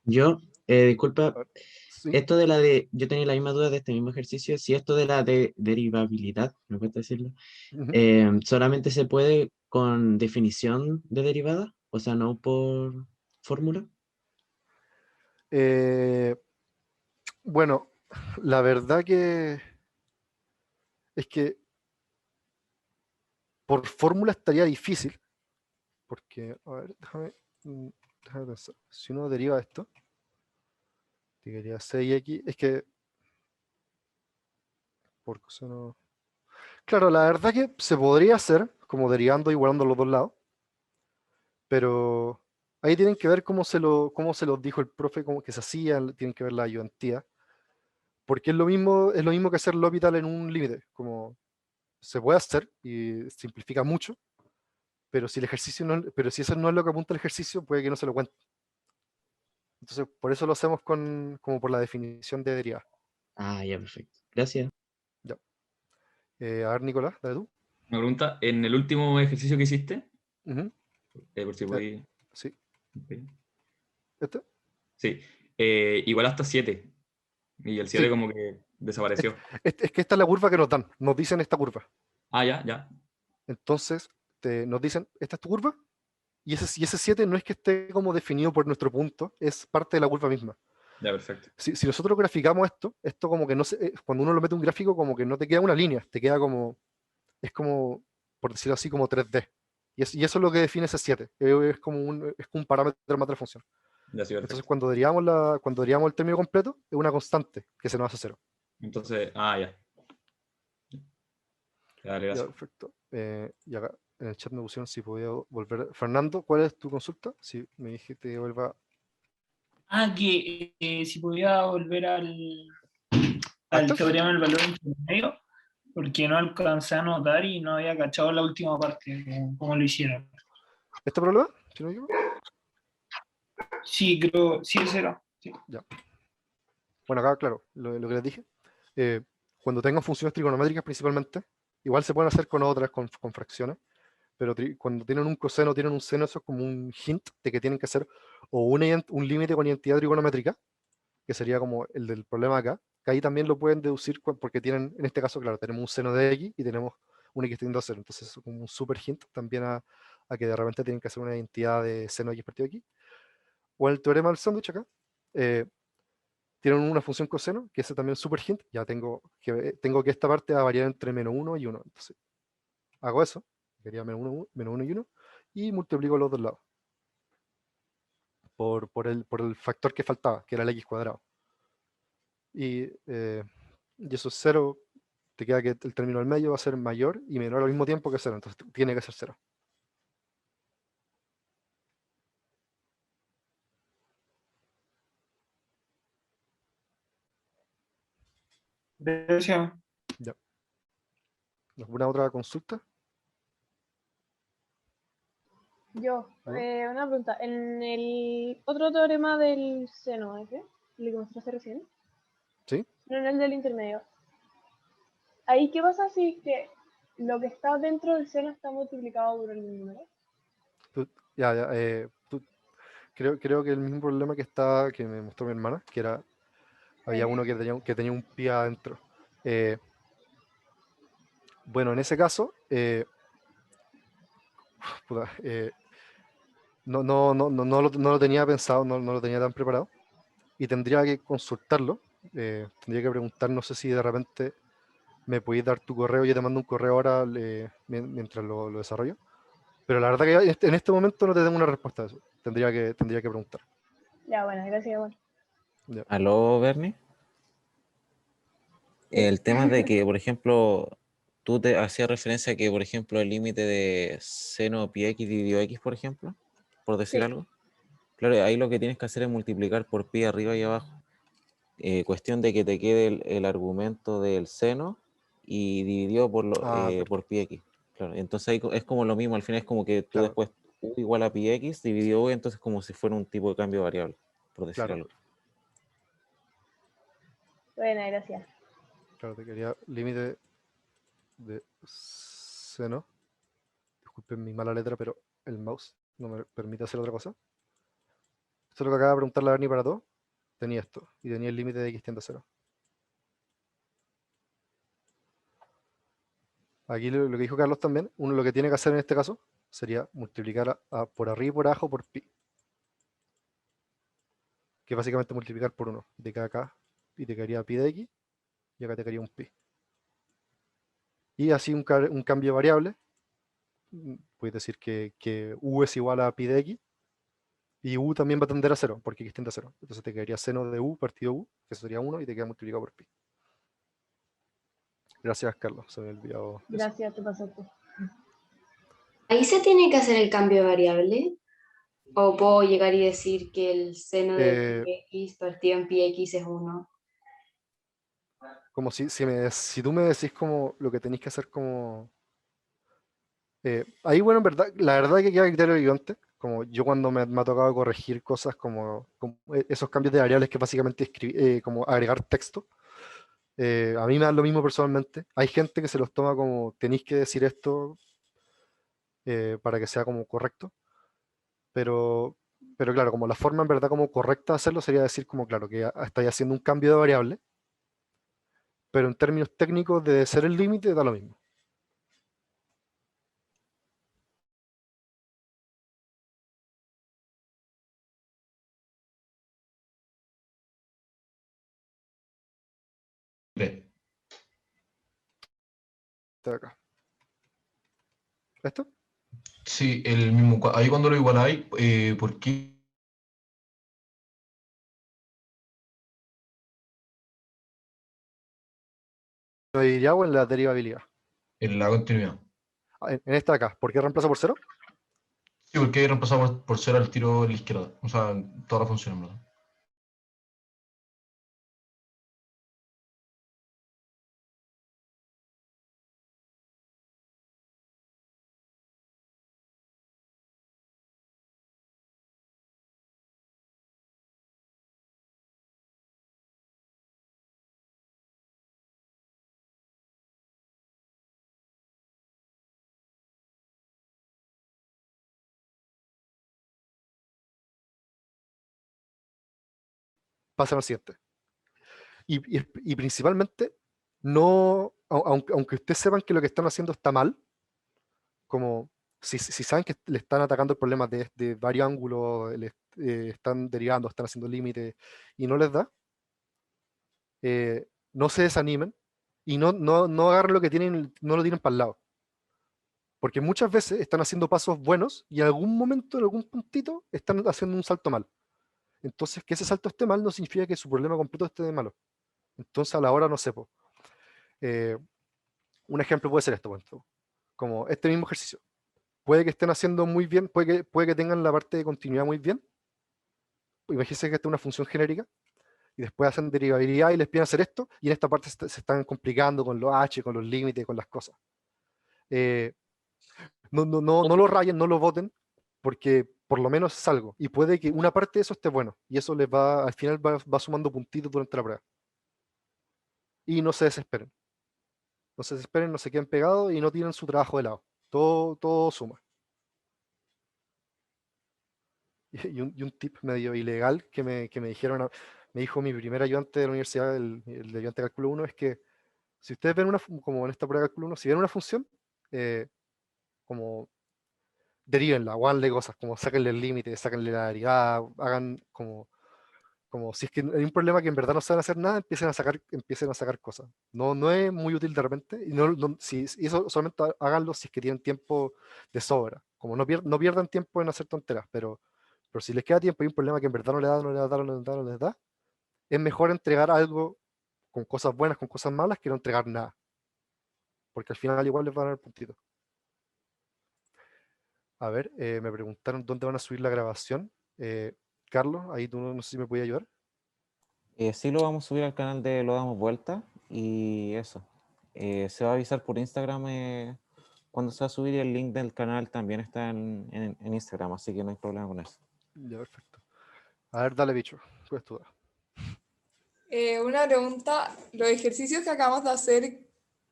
Yo, disculpa, A ver, sí. esto yo tenía la misma duda de este mismo ejercicio, si esto de la derivabilidad, me cuesta decirlo, Ujú. solamente se puede con definición de derivada, o sea, no por fórmula. Bueno, la verdad que es que por fórmula estaría difícil, porque, a ver, déjame pensar. Si uno deriva esto, te quería 6x, es que por coseno. Claro, la verdad que se podría hacer como derivando y igualando los dos lados, pero ahí tienen que ver cómo se los dijo el profe, cómo que se hacía, tienen que ver la ayudantía, porque es lo mismo que hacer L'Hopital en un límite, como se puede hacer y simplifica mucho, pero si el ejercicio pero si eso no es lo que apunta el ejercicio, puede que no se lo cuente. Entonces, por eso lo hacemos como por la definición de derivada. Ah, ya, perfecto. Gracias. Ya. A ver, Nicolás, dale tú. Una pregunta, en el último ejercicio que hiciste, Ujú. por si Ya, podí... sí. ok. ¿Este? Sí, igual hasta 7. Y el 7 Sí. como que desapareció. Es que esta es la curva que nos dan. Nos dicen esta curva. Ah, ya, ya. Entonces, nos dicen, esta es tu curva. Y ese 7 no es que esté como definido por nuestro punto, es parte de la curva misma. Ya, perfecto. Si nosotros graficamos esto como que no se, cuando uno lo mete en un gráfico, como que no te queda una línea, te queda como, es como, por decirlo así, como 3D. Y eso es lo que define ese 7. Es como un parámetro más de la función. Ya, sí, Entonces, perfecto. cuando derivamos el término completo, es una constante que se nos hace 0. Entonces, ya. Ya, dale, Ya, gracias. perfecto. Y acá en el chat me pusieron si podía volver. Fernando, ¿cuál es tu consulta? Si me dijiste que vuelva. Que si podía volver al ¿Actos? teorema del valor intermedio, porque no alcancé a notar y no había cachado la última parte, cómo lo hicieron. ¿Este problema? Si no me equivoco. Sí, creo, sí, ese era. Sí. Ya. Bueno, acá, claro, lo que les dije. Cuando tengan funciones trigonométricas principalmente, igual se pueden hacer con otras, con fracciones, pero cuando tienen un coseno, tienen un seno, eso es como un hint de que tienen que hacer o un límite con identidad trigonométrica, que sería como el del problema acá, que ahí también lo pueden deducir porque tienen, en este caso, claro, tenemos un seno de x y tenemos un x tendiendo a 0, entonces es como un super hint también a que de repente tienen que hacer una identidad de seno x partido x. O el teorema del sándwich acá, tienen una función coseno, que es también super hint, ya tengo que esta parte va a variar entre menos 1 y 1, entonces hago eso, quería menos 1 y 1, y multiplico los dos lados por el factor que faltaba, que era el x cuadrado. Y eso es 0, te queda que el término del medio va a ser mayor y menor al mismo tiempo que 0, entonces tiene que ser 0. Gracias. Ya. ¿Alguna otra consulta? Yo, ¿No? una pregunta. En el otro teorema del seno, ese, el que mostraste recién, ¿Sí? no en el del intermedio. Ahí, ¿qué pasa si es que lo que está dentro del seno está multiplicado por el número? Creo que el mismo problema que me mostró mi hermana, que era, había uno que tenía un pi adentro. Bueno, en ese caso, puta, no lo tenía pensado, no lo tenía tan preparado, y tendría que consultarlo, tendría que preguntar, no sé si de repente me podéis dar tu correo, yo te mando un correo ahora mientras lo desarrollo, pero la verdad que en este momento no te tengo una respuesta a eso, tendría que preguntar. Ya, bueno, gracias, igual. Ya. ¿Aló, Bernie? El tema de que, por ejemplo, tú te hacías referencia a que, por ejemplo, el límite de seno pi x dividido x, por ejemplo, por decir Sí. algo. Claro, ahí lo que tienes que hacer es multiplicar por pi arriba y abajo. Cuestión de que te quede el argumento del seno y dividido por pi x. Claro, entonces ahí es como lo mismo, al final es como que tú Claro. después u igual a pi x dividido u, entonces como si fuera un tipo de cambio variable, por decir Claro. algo. Bueno, gracias. Claro, te quería límite de seno. Disculpen mi mala letra, pero el mouse no me permite hacer otra cosa. Esto es lo que acaba de preguntar la Bernie para todo. Tenía esto, y tenía el límite de x tiende a 0. Aquí lo que dijo Carlos también, uno lo que tiene que hacer en este caso sería multiplicar por arriba y por abajo por pi. Que es básicamente multiplicar por 1. Te queda acá y te quedaría pi de x, y acá te quedaría un pi. Y así un cambio variable, puedes decir que U es igual a pi de X, y U también va a tender a 0, porque X tiende a 0. Entonces te quedaría seno de U partido U, que eso sería 1, y te queda multiplicado por pi. Gracias, Carlos, se me había olvidado eso. Gracias, te pasaste. ¿Ahí se tiene que hacer el cambio de variable? ¿O puedo llegar y decir que el seno de pi x partido en pi x es 1? Como si tú me decís como lo que tenéis que hacer como... ahí, bueno, en verdad, la verdad que queda criterio ayudante. Como yo cuando me ha tocado corregir cosas como esos cambios de variables que básicamente como agregar texto, a mí me da lo mismo personalmente. Hay gente que se los toma como tenéis que decir esto para que sea como correcto, pero claro, como la forma en verdad como correcta de hacerlo sería decir como, claro, que estáis haciendo un cambio de variable, pero en términos técnicos de ser el límite da lo mismo. De acá. ¿Esto? Sí, el mismo. Ahí cuando lo igualáis, ¿por qué? ¿Lo diría o en la derivabilidad? En la continuidad. En esta de acá, ¿por qué reemplaza por 0? Sí, porque reemplazamos por 0 al tiro en la izquierda. O sea, toda la función, en verdad. Pasa al siguiente. Y principalmente, no, aunque ustedes sepan que lo que están haciendo está mal, como si saben que le están atacando el problema de varios ángulos, están derivando, están haciendo límites y no les da, no se desanimen y no agarren lo que tienen, no lo tienen para el lado. Porque muchas veces están haciendo pasos buenos y en algún momento, en algún puntito, están haciendo un salto mal. Entonces, que ese salto esté mal no significa que su problema completo esté de malo. Entonces, a la hora no sé. Un ejemplo puede ser esto, como este mismo ejercicio. Puede que estén haciendo muy bien, puede que tengan la parte de continuidad muy bien. Imagínense que esta es una función genérica y después hacen derivabilidad y les piden hacer esto, y en esta parte se están complicando con los h, con los límites, con las cosas. No lo rayen, no lo voten, porque por lo menos es algo. Y puede que una parte de eso esté bueno, y eso les va, al final va sumando puntitos durante la prueba. Y no se desesperen. No se desesperen, no se queden pegados y no tiren su trabajo de lado. Todo suma. Y un tip medio ilegal que me dijeron, me dijo mi primer ayudante de la universidad, el de ayudante de cálculo 1, es que si ustedes ven como en esta prueba de cálculo 1, si ven una función, como derivenla, o háganle cosas, como sáquenle el límite, sáquenle la derivada, hagan como si es que hay un problema que en verdad no saben hacer nada, empiecen a sacar cosas. No es muy útil de repente, y y eso solamente háganlo si es que tienen tiempo de sobra. Como no pierdan tiempo en hacer tonteras, pero si les queda tiempo y hay un problema que en verdad no les da, no les da, no les da, no les da, es mejor entregar algo con cosas buenas, con cosas malas, que no entregar nada. Porque al final igual les van a dar puntitos. A ver, me preguntaron dónde van a subir la grabación. Carlos, ahí tú no sé si me puedes ayudar. Sí, lo vamos a subir al canal de Lo Damos Vuelta y eso. Se va a avisar por Instagram cuando se va a subir, y el link del canal también está en Instagram, así que no hay problema con eso. Ya, perfecto. A ver, dale, bicho. ¿Cuál es tu duda? Una pregunta, los ejercicios que acabamos de hacer,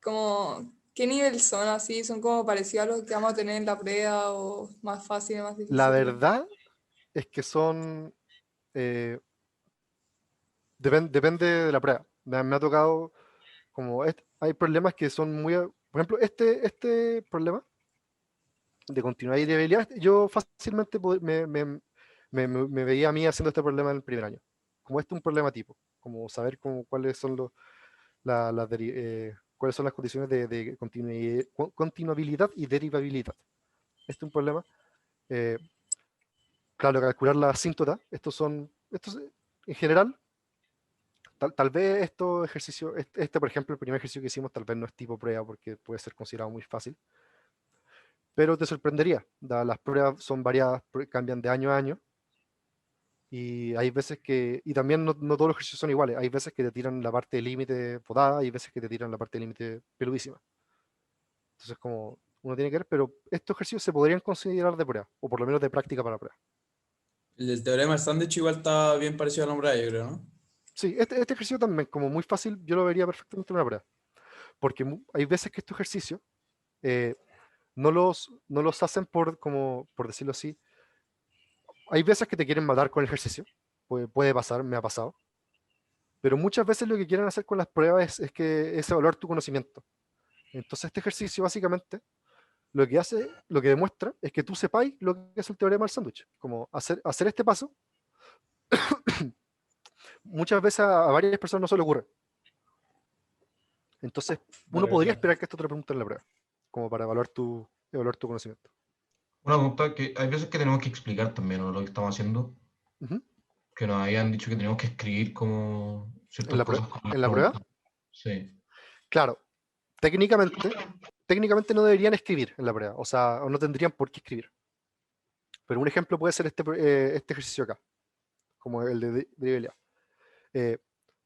como, ¿qué nivel son así? ¿Son como parecidos a los que vamos a tener en la prueba o más fáciles, más La difíciles? verdad es que son... depende de la prueba. Me ha tocado como... hay problemas que son muy... Por ejemplo, este problema de continuidad y de habilidad, yo fácilmente me veía a mí haciendo este problema en el primer año. Como este es un problema tipo. Como saber cuáles son cuáles son las condiciones de continuabilidad y derivabilidad. este es un problema. Claro, calcular la asíntota, estos en general, tal vez estos ejercicios, por ejemplo, el primer ejercicio que hicimos, tal vez no es tipo prueba porque puede ser considerado muy fácil, pero te sorprendería, las pruebas son variadas, cambian de año a año, y hay veces que, y también no todos los ejercicios son iguales, hay veces que te tiran la parte de límite podada, y hay veces que te tiran la parte de límite peludísima. Entonces, como uno tiene que ver, pero estos ejercicios se podrían considerar de prueba, o por lo menos de práctica para prueba. El del teorema del sándwich igual está bien parecido a la umbrella, yo creo, ¿no? Sí, este ejercicio también, como muy fácil, yo lo vería perfectamente en una prueba. Porque hay veces que estos ejercicios no los hacen por decirlo así. Hay veces que te quieren matar con el ejercicio, puede pasar, me ha pasado. Pero muchas veces lo que quieren hacer con las pruebas es evaluar tu conocimiento. Entonces este ejercicio básicamente lo que demuestra es que tú sepáis lo que es el teorema del sándwich. Como hacer este paso, muchas veces a varias personas no se le ocurre. Entonces, uno podría esperar que esto te lo pregunten en la prueba, como para evaluar tu conocimiento. Una pregunta que hay veces que tenemos que explicar también, ¿no? Lo que estamos haciendo. Que nos habían dicho que teníamos que escribir como ciertas cosas. ¿En la prueba? Sí. Claro, técnicamente no deberían escribir en la prueba, o sea, no tendrían por qué escribir. Pero un ejemplo puede ser este ejercicio acá, como el de derivabilidad.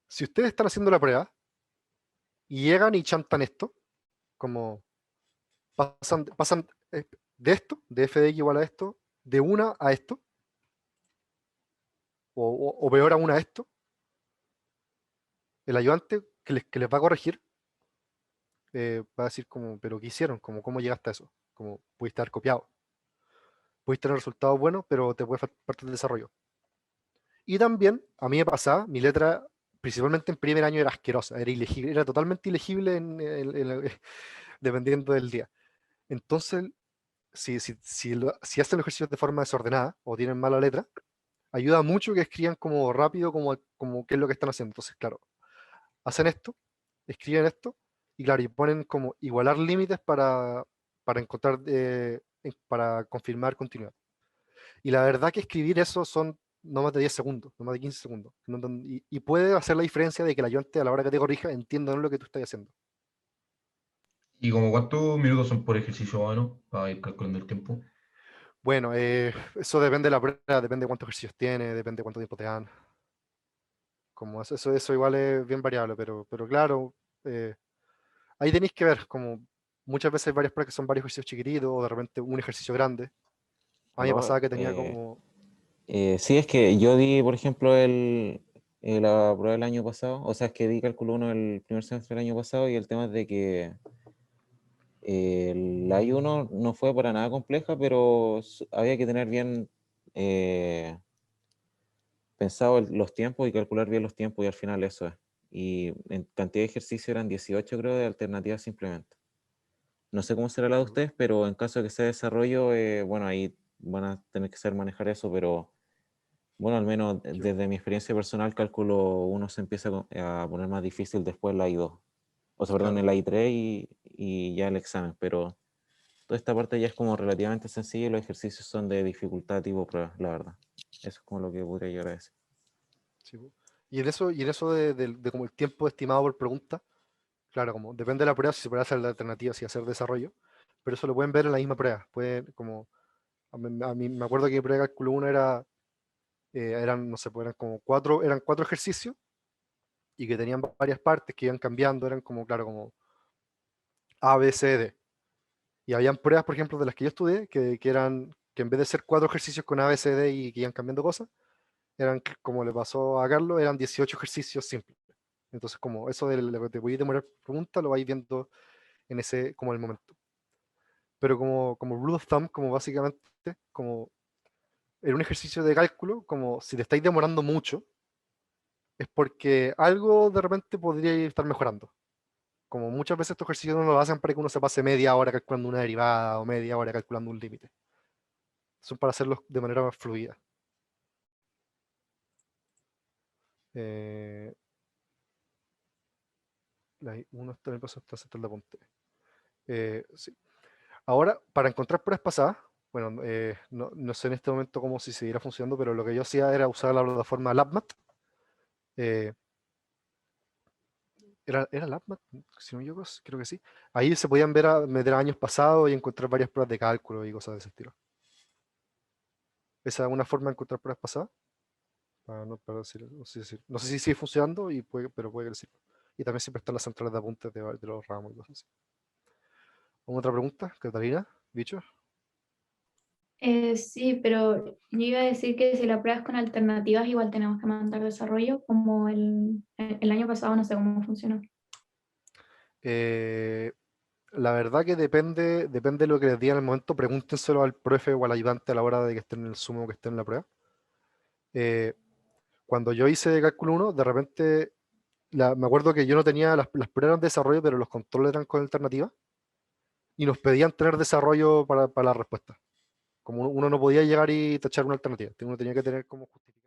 Si ustedes están haciendo la prueba y llegan y chantan esto, como pasan de esto, de f de x igual a esto, de una a esto, o peor aún a esto, el ayudante que les va a corregir va a decir como, pero ¿qué hicieron? Como, ¿cómo llegaste a eso? Como, pudiste haber copiado. Pudiste tener resultados buenos, pero te puede faltar parte del desarrollo. Y también, a mí me pasaba, mi letra, principalmente en primer año, era asquerosa, era ilegible, era totalmente ilegible dependiendo del día. Entonces, si hacen los ejercicios de forma desordenada o tienen mala letra, ayuda mucho que escriban como rápido, como qué es lo que están haciendo. Entonces, claro, hacen esto, escriben esto, y claro, y ponen como igualar límites para encontrar, para confirmar continuidad. Y la verdad que escribir eso son no más de 10 segundos, no más de 15 segundos. Y puede hacer la diferencia de que el ayudante a la hora que te corrija entienda lo que tú estás haciendo. ¿Y como cuántos minutos son por ejercicio, bueno, para ir calculando el tiempo? Bueno, eso depende de la prueba, depende de cuántos ejercicios tiene, depende de cuánto tiempo te dan. Como eso igual es bien variable, pero claro, ahí tenéis que ver, como muchas veces hay varias pruebas que son varios ejercicios chiquititos, o de repente un ejercicio grande. A mí me pasaba que tenía como... Sí, es que yo di, por ejemplo, la prueba del año pasado, o sea, es que di cálculo 1 el primer semestre del año pasado, y el tema es de que la I1 no fue para nada compleja, pero había que tener bien pensado los tiempos y calcular bien los tiempos, y al final eso es. Y en cantidad de ejercicio eran 18, creo, de alternativas simplemente. No sé cómo será la de ustedes, pero en caso de que sea desarrollo, bueno, ahí van a tener que saber manejar eso, pero bueno, al menos desde mi experiencia personal, cálculo 1 se empieza a poner más difícil después la I2. O sea, perdón, en la I3 y ya el examen, pero toda esta parte ya es como relativamente sencilla, y los ejercicios son de dificultad tipo prueba, la verdad. Eso es como lo que podría llegar a decir. Sí, y en eso de como el tiempo estimado por pregunta, claro, como depende de la prueba, si se puede hacer la alternativa, si hacer desarrollo, pero eso lo pueden ver en la misma prueba. Pueden, como, a mí me acuerdo que mi prueba de cálculo 1 eran, no sé, pues eran cuatro ejercicios, y que tenían varias partes que iban cambiando, eran como, claro, como A, B, C, D. Y habían pruebas, por ejemplo, de las que yo estudié, que en vez de ser 4 ejercicios con A, B, C, D y que iban cambiando cosas, eran, como le pasó a Carlos, eran 18 ejercicios simples. Entonces, como eso de lo que te voy a demorar pregunta, lo vais viendo en ese, como el momento. Pero como rule of thumb, como básicamente, como en un ejercicio de cálculo, como si te estáis demorando mucho, es porque algo de repente podría estar mejorando. Como muchas veces estos ejercicios no lo hacen para que uno se pase media hora calculando una derivada o media hora calculando un límite. Son para hacerlos de manera más fluida. Uno está en el paso hasta central de Ponte. Sí. Ahora, para encontrar pruebas pasadas, Bueno, no sé en este momento cómo si seguirá funcionando, pero lo que yo hacía era usar la plataforma LabMat. ¿Era LabMat? Si no me equivoco, creo que sí. Ahí se podían meter años pasados y encontrar varias pruebas de cálculo y cosas de ese estilo. Esa es una forma de encontrar pruebas pasadas. No sé si sigue funcionando, pero puede que le sirva. Y también siempre están las centrales de apuntes de los ramos y cosas así. ¿Otra pregunta, Catalina? ¿Bicho? Sí, pero yo iba a decir que si la pruebas con alternativas, igual tenemos que mandar desarrollo, como el año pasado, no sé cómo funcionó. La verdad que depende de lo que les digan en el momento. Pregúntenselo al profe o al ayudante a la hora de que estén en el Zoom o que estén en la prueba. Cuando yo hice cálculo 1, de repente, me acuerdo que yo no tenía las pruebas eran de desarrollo, pero los controles eran con alternativa. Y nos pedían tener desarrollo para la respuesta. Como uno no podía llegar y tachar una alternativa. Uno tenía que tener como justificación.